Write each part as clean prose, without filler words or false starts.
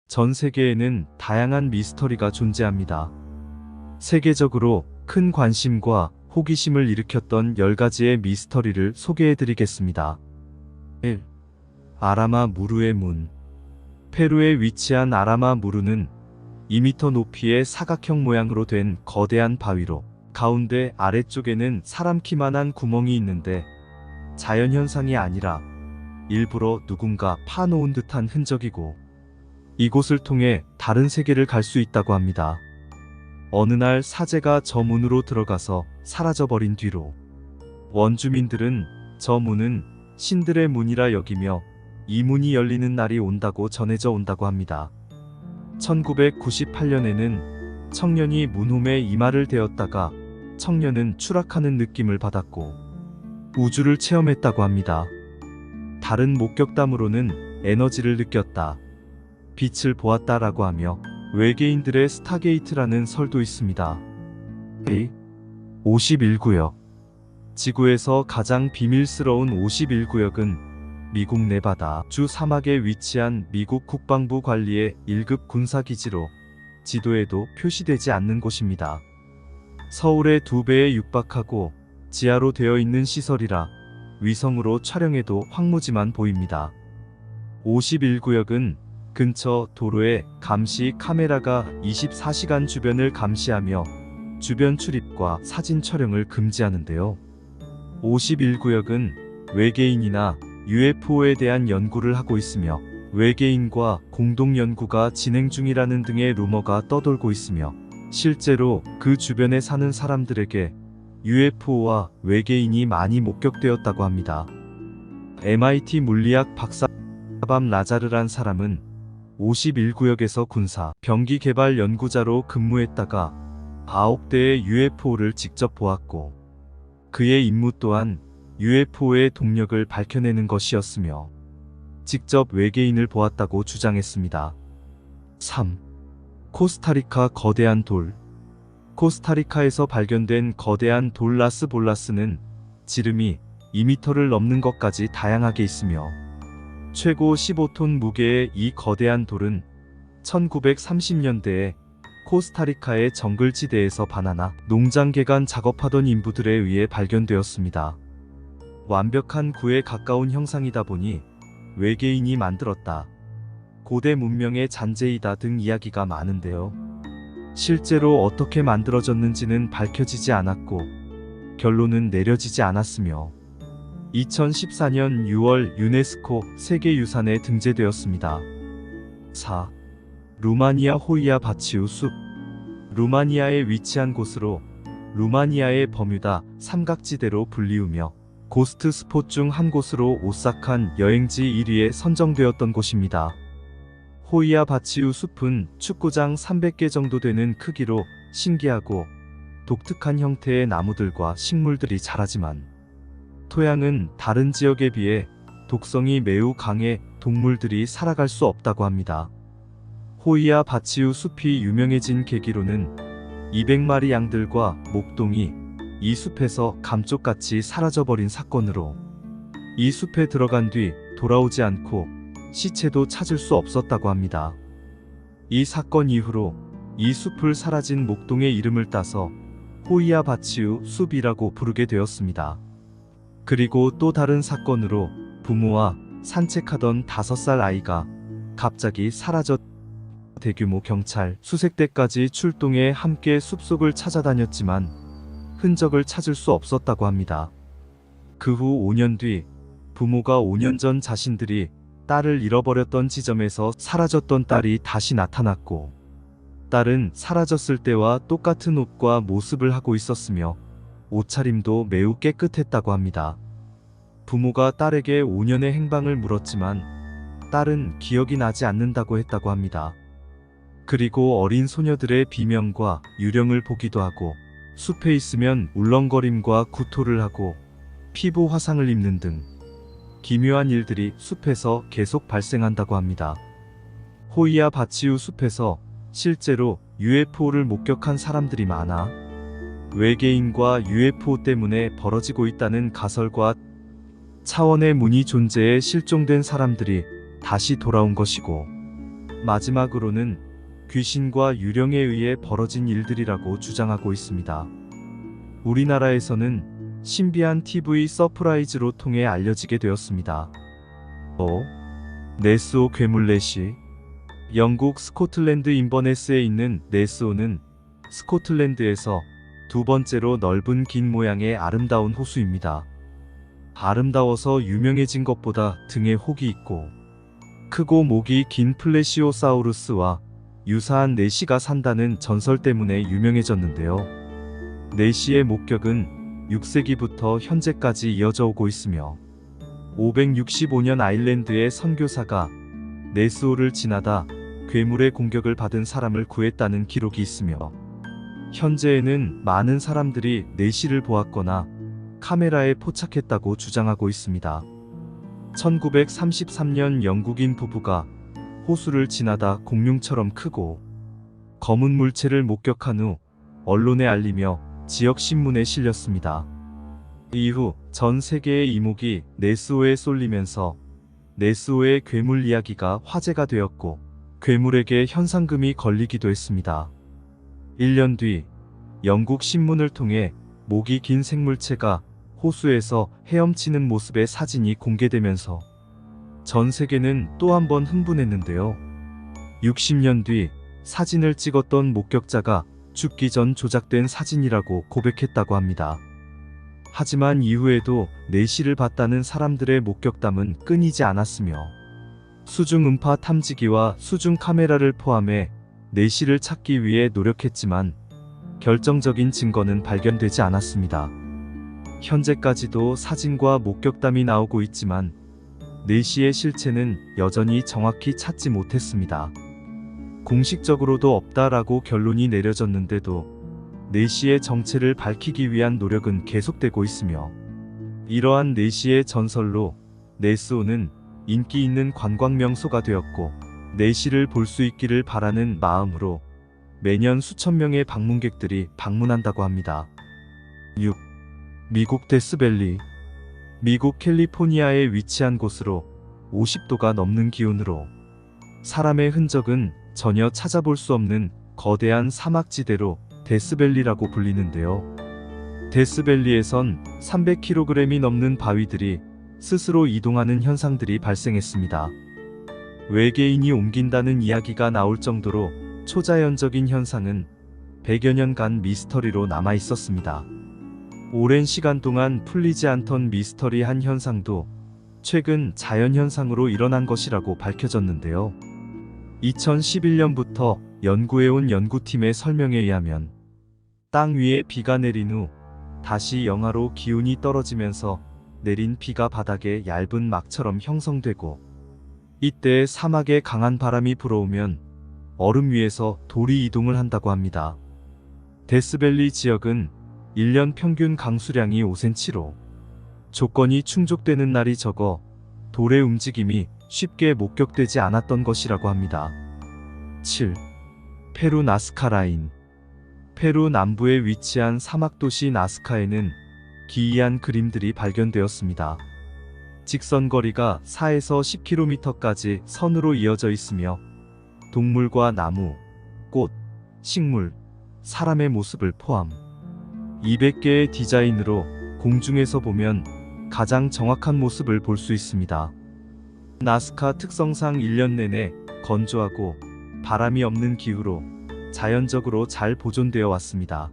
전 세계에는 다양한 미스터리가 존재합니다. 세계적으로 큰 관심과 호기심을 일으켰던 10가지의 미스터리를 소개해드리겠습니다. 1. 아라마 무르의 문. 페루에 위치한 아라마 무르는 2m 높이의 사각형 모양으로 된 거대한 바위로 가운데 아래쪽에는 사람 키만한 구멍이 있는데 자연현상이 아니라 일부러 누군가 파놓은 듯한 흔적이고, 이곳을 통해 다른 세계를 갈 수 있다고 합니다. 어느 날 사제가 저 문으로 들어가서 사라져버린 뒤로 원주민들은 저 문은 신들의 문이라 여기며 이 문이 열리는 날이 온다고 전해져 온다고 합니다. 1998년에는 청년이 문홈에 이마를 대었다가 청년은 추락하는 느낌을 받았고 우주를 체험했다고 합니다. 다른 목격담으로는 에너지를 느꼈다, 빛을 보았다라고 하며 외계인들의 스타게이트라는 설도 있습니다. 51구역. 지구에서 가장 비밀스러운 51구역은 미국 네바다 주 사막에 위치한 미국 국방부 관리의 1급 군사기지로 지도에도 표시되지 않는 곳입니다. 서울의 2배에 육박하고 지하로 되어 있는 시설이라 위성으로 촬영해도 황무지만 보입니다. 51구역은 근처 도로에 감시 카메라가 24시간 주변을 감시하며 주변 출입과 사진 촬영을 금지하는데요. 51구역은 외계인이나 UFO에 대한 연구를 하고 있으며 외계인과 공동 연구가 진행 중이라는 등의 루머가 떠돌고 있으며 실제로 그 주변에 사는 사람들에게 UFO와 외계인이 많이 목격되었다고 합니다. MIT 물리학 박사 밤 라자르란 사람은 51구역에서 군사 병기 개발 연구자로 근무했다가 9대의 UFO를 직접 보았고, 그의 임무 또한 UFO의 동력을 밝혀내는 것이었으며 직접 외계인을 보았다고 주장했습니다. 3. 코스타리카 거대한 돌. 코스타리카에서 발견된 거대한 돌 라스 볼라스는 지름이 2m를 넘는 것까지 다양하게 있으며 최고 15톤 무게의 이 거대한 돌은 1930년대에 코스타리카의 정글지대에서 바나나 농장 개간 작업하던 인부들에 의해 발견되었습니다. 완벽한 구에 가까운 형상이다 보니 외계인이 만들었다, 고대 문명의 잔재이다 등 이야기가 많은데요. 실제로 어떻게 만들어졌는지는 밝혀지지 않았고 결론은 내려지지 않았으며 2014년 6월 유네스코 세계유산에 등재되었습니다. 4. 루마니아 호이아 바치우 숲. 루마니아에 위치한 곳으로 루마니아의 버뮤다 삼각지대로 불리우며 고스트 스폿 중 한 곳으로 오싹한 여행지 1위에 선정되었던 곳입니다. 호이아 바치우 숲은 축구장 300개 정도 되는 크기로 신기하고 독특한 형태의 나무들과 식물들이 자라지만 토양은 다른 지역에 비해 독성이 매우 강해 동물들이 살아갈 수 없다고 합니다. 호이아 바치우 숲이 유명해진 계기로는 200마리 양들과 목동이 이 숲에서 감쪽같이 사라져버린 사건으로 이 숲에 들어간 뒤 돌아오지 않고 시체도 찾을 수 없었다고 합니다. 이 사건 이후로 이 숲을 사라진 목동의 이름을 따서 호이아 바치우 숲이라고 부르게 되었습니다. 그리고 또 다른 사건으로 부모와 산책하던 5살 아이가 갑자기 사라져 대규모 경찰 수색대까지 출동해 함께 숲속을 찾아다녔지만 흔적을 찾을 수 없었다고 합니다. 그 후 5년 뒤 부모가 5년 전 자신들이 딸을 잃어버렸던 지점에서 사라졌던 딸이 다시 나타났고, 딸은 사라졌을 때와 똑같은 옷과 모습을 하고 있었으며 옷차림도 매우 깨끗했다고 합니다. 부모가 딸에게 5년의 행방을 물었지만 딸은 기억이 나지 않는다고 했다고 합니다. 그리고 어린 소녀들의 비명과 유령을 보기도 하고 숲에 있으면 울렁거림과 구토를 하고 피부 화상을 입는 등 기묘한 일들이 숲에서 계속 발생한다고 합니다. 호이아 바치우 숲에서 실제로 UFO를 목격한 사람들이 많아 외계인과 UFO 때문에 벌어지고 있다는 가설과 차원의 문이 존재해 실종된 사람들이 다시 돌아온 것이고, 마지막으로는 귀신과 유령에 의해 벌어진 일들이라고 주장하고 있습니다. 우리나라에서는 신비한 TV 서프라이즈로 통해 알려지게 되었습니다. 네스호 괴물 내시. 영국 스코틀랜드 인버네스에 있는 네스호는 스코틀랜드에서 두 번째로 넓은 긴 모양의 아름다운 호수입니다. 아름다워서 유명해진 것보다 등에 혹이 있고 크고 목이 긴 플래시오사우루스와 유사한 내시가 산다는 전설 때문에 유명해졌는데요. 내시의 목격은 6세기부터 현재까지 이어져 오고 있으며 565년 아일랜드의 선교사가 네스호를 지나다 괴물의 공격을 받은 사람을 구했다는 기록이 있으며 현재에는 많은 사람들이 내시를 보았거나 카메라에 포착했다고 주장하고 있습니다. 1933년 영국인 부부가 호수를 지나다 공룡처럼 크고 검은 물체를 목격한 후 언론에 알리며 지역 신문에 실렸습니다. 이후 전 세계의 이목이 네스호에 쏠리면서 네스호의 괴물 이야기가 화제가 되었고 괴물에게 현상금이 걸리기도 했습니다. 1년 뒤 영국 신문을 통해 목이 긴 생물체가 호수에서 헤엄치는 모습의 사진이 공개되면서 전 세계는 또 한 번 흥분했는데요. 60년 뒤 사진을 찍었던 목격자가 죽기 전 조작된 사진이라고 고백했다고 합니다. 하지만 이후에도 내시를 봤다는 사람들의 목격담은 끊이지 않았으며 수중 음파 탐지기와 수중 카메라를 포함해 내시를 찾기 위해 노력했지만 결정적인 증거는 발견되지 않았습니다. 현재까지도 사진과 목격담이 나오고 있지만 내시의 실체는 여전히 정확히 찾지 못했습니다. 공식적으로도 없다라고 결론이 내려졌는데도 내시의 정체를 밝히기 위한 노력은 계속되고 있으며 이러한 내시의 전설로 네스호는 인기 있는 관광 명소가 되었고 내시를 볼 수 있기를 바라는 마음으로 매년 수천 명의 방문객들이 방문한다고 합니다. 6. 미국 데스밸리. 미국 캘리포니아에 위치한 곳으로 50도가 넘는 기온으로 사람의 흔적은 전혀 찾아볼 수 없는 거대한 사막지대로 데스밸리라고 불리는데요. 데스밸리에선 300kg이 넘는 바위들이 스스로 이동하는 현상들이 발생했습니다. 외계인이 옮긴다는 이야기가 나올 정도로 초자연적인 현상은 100여 년간 미스터리로 남아 있었습니다. 오랜 시간 동안 풀리지 않던 미스터리한 현상도 최근 자연현상으로 일어난 것이라고 밝혀졌는데요. 2011년부터 연구해온 연구팀의 설명에 의하면 땅 위에 비가 내린 후 다시 영하로 기온이 떨어지면서 내린 비가 바닥에 얇은 막처럼 형성되고 이때 사막에 강한 바람이 불어오면 얼음 위에서 돌이 이동을 한다고 합니다. 데스밸리 지역은 1년 평균 강수량이 5cm로 조건이 충족되는 날이 적어 돌의 움직임이 쉽게 목격되지 않았던 것이라고 합니다. 7. 페루 나스카 라인. 페루 남부에 위치한 사막도시 나스카에는 기이한 그림들이 발견되었습니다. 직선거리가 4에서 10km까지 선으로 이어져 있으며 동물과 나무, 꽃, 식물, 사람의 모습을 포함 200개의 디자인으로 공중에서 보면 가장 정확한 모습을 볼 수 있습니다. 나스카 특성상 1년 내내 건조하고 바람이 없는 기후로 자연적으로 잘 보존되어 왔습니다.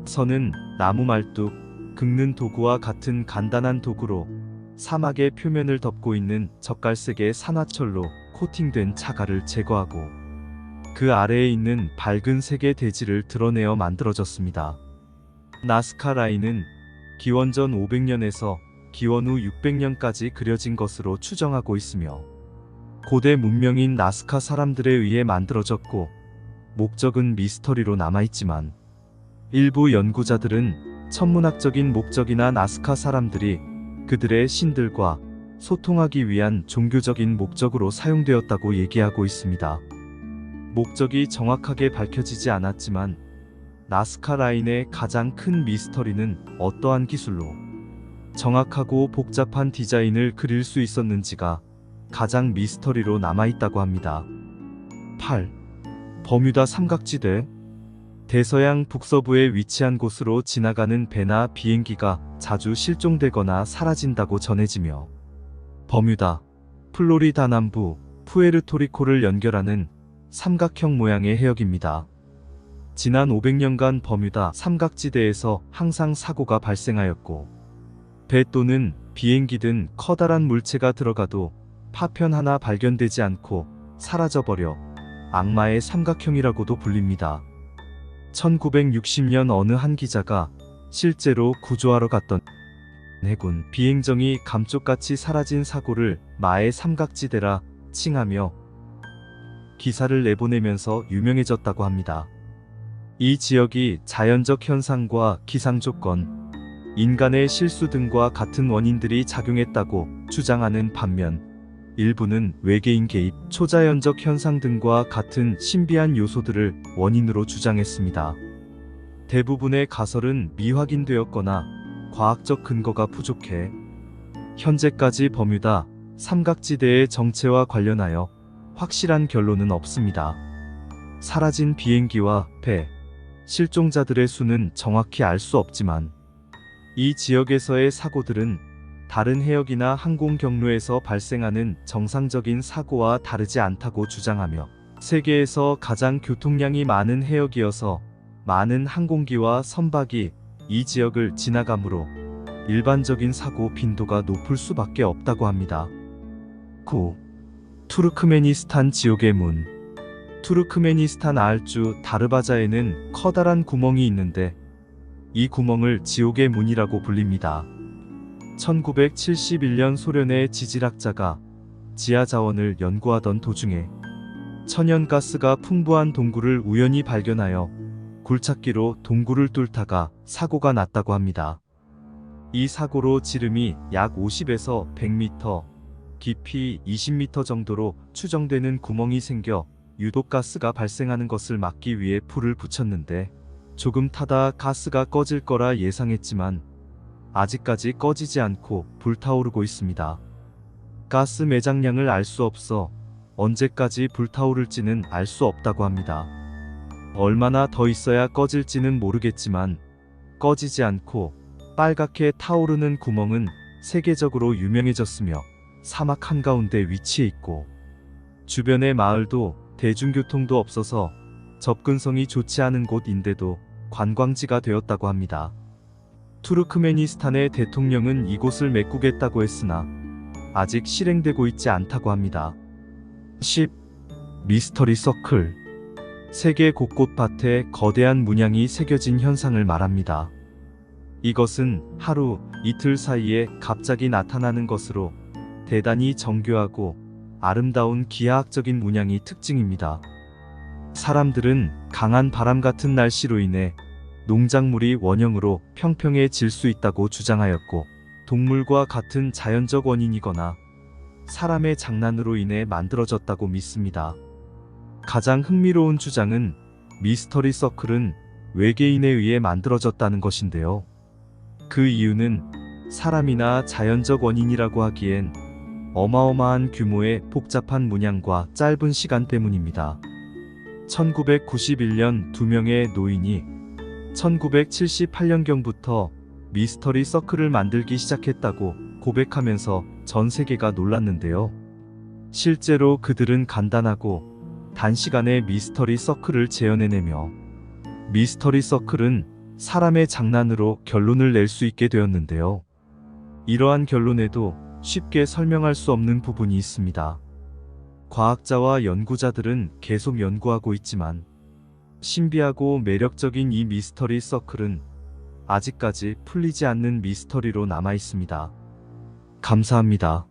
선은 나무 말뚝, 긁는 도구와 같은 간단한 도구로 사막의 표면을 덮고 있는 젓갈색의 산화철로 코팅된 차가를 제거하고 그 아래에 있는 밝은 색의 대지를 드러내어 만들어졌습니다. 나스카 라인은 기원전 500년에서 기원 후 600년까지 그려진 것으로 추정하고 있으며 고대 문명인 나스카 사람들에 의해 만들어졌고 목적은 미스터리로 남아있지만 일부 연구자들은 천문학적인 목적이나 나스카 사람들이 그들의 신들과 소통하기 위한 종교적인 목적으로 사용되었다고 얘기하고 있습니다. 목적이 정확하게 밝혀지지 않았지만 나스카 라인의 가장 큰 미스터리는 어떠한 기술로 정확하고 복잡한 디자인을 그릴 수 있었는지가 가장 미스터리로 남아있다고 합니다. 8. 버뮤다 삼각지대. 대서양 북서부에 위치한 곳으로 지나가는 배나 비행기가 자주 실종되거나 사라진다고 전해지며 버뮤다, 플로리다 남부, 푸에르토리코를 연결하는 삼각형 모양의 해역입니다. 지난 500년간 버뮤다 삼각지대에서 항상 사고가 발생하였고 배 또는 비행기 등 커다란 물체가 들어가도 파편 하나 발견되지 않고 사라져버려 악마의 삼각형이라고도 불립니다. 1960년 어느 한 기자가 실제로 구조하러 갔던 해군 비행정이 감쪽같이 사라진 사고를 마의 삼각지대라 칭하며 기사를 내보내면서 유명해졌다고 합니다. 이 지역이 자연적 현상과 기상조건, 인간의 실수 등과 같은 원인들이 작용했다고 주장하는 반면 일부는 외계인 개입, 초자연적 현상 등과 같은 신비한 요소들을 원인으로 주장했습니다. 대부분의 가설은 미확인되었거나 과학적 근거가 부족해 현재까지 버뮤다 삼각지대의 정체와 관련하여 확실한 결론은 없습니다. 사라진 비행기와 배, 실종자들의 수는 정확히 알 수 없지만 이 지역에서의 사고들은 다른 해역이나 항공 경로에서 발생하는 정상적인 사고와 다르지 않다고 주장하며 세계에서 가장 교통량이 많은 해역이어서 많은 항공기와 선박이 이 지역을 지나가므로 일반적인 사고 빈도가 높을 수밖에 없다고 합니다. 9. 투르크메니스탄 지옥의 문. 투르크메니스탄 알주 다르바자에는 커다란 구멍이 있는데 이 구멍을 지옥의 문이라고 불립니다. 1971년 소련의 지질학자가 지하 자원을 연구하던 도중에 천연가스가 풍부한 동굴을 우연히 발견하여 굴착기로 동굴을 뚫다가 사고가 났다고 합니다. 이 사고로 지름이 약 50에서 100m, 깊이 20m 정도로 추정되는 구멍이 생겨 유독가스가 발생하는 것을 막기 위해 불을 붙였는데 조금 타다 가스가 꺼질 거라 예상했지만 아직까지 꺼지지 않고 불타오르고 있습니다. 가스 매장량을 알 수 없어 언제까지 불타오를지는 알 수 없다고 합니다. 얼마나 더 있어야 꺼질지는 모르겠지만 꺼지지 않고 빨갛게 타오르는 구멍은 세계적으로 유명해졌으며 사막 한가운데 위치해 있고 주변의 마을도 대중교통도 없어서 접근성이 좋지 않은 곳인데도 관광지가 되었다고 합니다. 투르크메니스탄의 대통령은 이곳을 메꾸겠다고 했으나 아직 실행되고 있지 않다고 합니다. 10. 미스터리 서클. 세계 곳곳밭에 거대한 문양이 새겨진 현상을 말합니다. 이것은 하루, 이틀 사이에 갑자기 나타나는 것으로 대단히 정교하고 아름다운 기하학적인 문양이 특징입니다. 사람들은 강한 바람 같은 날씨로 인해 농작물이 원형으로 평평해질 수 있다고 주장하였고 동물과 같은 자연적 원인이거나 사람의 장난으로 인해 만들어졌다고 믿습니다. 가장 흥미로운 주장은 미스터리 서클은 외계인에 의해 만들어졌다는 것인데요. 그 이유는 사람이나 자연적 원인이라고 하기엔 어마어마한 규모의 복잡한 문양과 짧은 시간 때문입니다. 1991년 2명의 노인이 1978년경부터 미스터리 서클을 만들기 시작했다고 고백하면서 전 세계가 놀랐는데요. 실제로 그들은 간단하고 단시간에 미스터리 서클을 재현해내며 미스터리 서클은 사람의 장난으로 결론을 낼 수 있게 되었는데요. 이러한 결론에도 쉽게 설명할 수 없는 부분이 있습니다. 과학자와 연구자들은 계속 연구하고 있지만 신비하고 매력적인 이 미스터리 서클은 아직까지 풀리지 않는 미스터리로 남아 있습니다. 감사합니다.